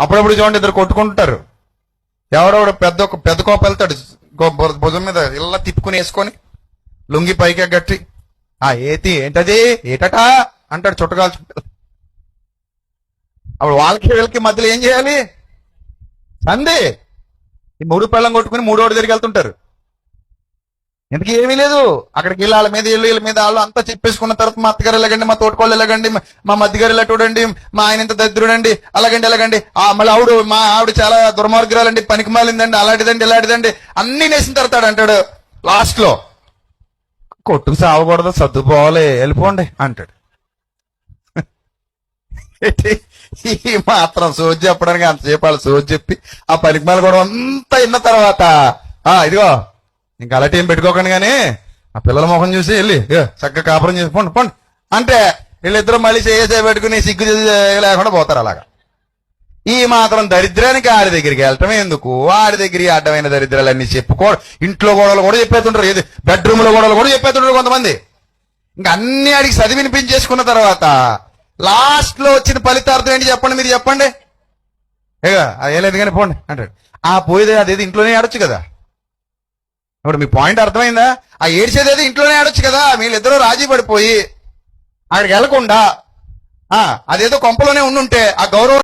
అప్పుడప్పుడు చూడండి ఇద్దరు కొట్టుకుంటారు. ఎవడో పెద్ద కోప వెళ్తాడు, భుజం మీద ఇలా తిప్పుకుని వేసుకొని లుంగి పైకి గట్టి, ఏంటది ఏటటా అంటాడు చుట్టగాల్చుకుంటాడు. అప్పుడు వాళ్ళకి వీళ్ళకి మధ్యలో ఏం చేయాలి? సందే. ఈ మూడు పెళ్ళం కొట్టుకుని మూడోడు తిరిగి వెళ్తుంటారు. ఎందుకు ఏమీ లేదు. అక్కడికి వెళ్ళి వాళ్ళ మీద వీళ్ళ మీద వాళ్ళు అంతా చెప్పేసుకున్న తర్వాత మా అత్తగారు ఎలాగండి, మా తోటకోళ్ళు ఎలాగండి, మా మధ్యగారు ఇలా చూడండి, మా ఆయన ఇంత దరిద్రుడండి, అలాగండి మళ్ళీ మా ఆవిడ చాలా దుర్మార్గురాలండి, పనికి మాలిందండి, అలాంటిదండి ఇలాంటిదండి అన్ని నేసిన తర్వాత అంటాడు లాస్ట్ లో, కొట్టుకు సావకూడదు, సర్దుపోవాలి, వెళ్ళిపోండి అంటాడు. ఈ మాత్రం సోజ్ చెప్పడానికి అంతసేపు వాళ్ళు సోజ్ చెప్పి ఆ పనికి మాల కూడా అంతా విన్న తర్వాత ఇదిగో ఇంకా అలాంటి ఏం పెట్టుకోకండి కానీ ఆ పిల్లల ముఖం చూసి వెళ్ళి చక్కగా కాపురం చేసి పోండి పోండి అంటే వీళ్ళిద్దరూ మళ్ళీ పెట్టుకుని సిగ్గు లేకుండా పోతారు. అలాగా ఈ మాత్రం దరిద్రానికి ఆడి దగ్గరికి వెళ్ళటం ఎందుకు? ఆడి దగ్గరికి అడ్డమైన దరిద్రాలన్నీ చెప్పుకో. ఇంట్లో గొడవలు కూడా చెప్పేస్తుంటారు, ఏది బెడ్రూమ్ లో గొడవలు కూడా చెప్పేస్తుంటారు కొంతమంది. ఇంకా అన్ని ఆడికి చదివి వినిపించేసుకున్న తర్వాత లాస్ట్ లో వచ్చిన ఫలితార్థం ఏంటి చెప్పండి, మీరు చెప్పండి. ఏం లేదు కానీ పోండి అంటాడు. పోయేది అదేది ఇంట్లోనే ఆడొచ్చు కదా. ఇప్పుడు మీ పాయింట్ అర్థమైందా? ఏడ్చేది ఏది ఇంట్లోనే ఆడొచ్చు కదా. వీళ్ళిద్దరూ రాజీ పడిపోయి అక్కడికి వెళ్లకుండా అదేదో కొంపలోనే ఉండుంటే ఆ గౌరవం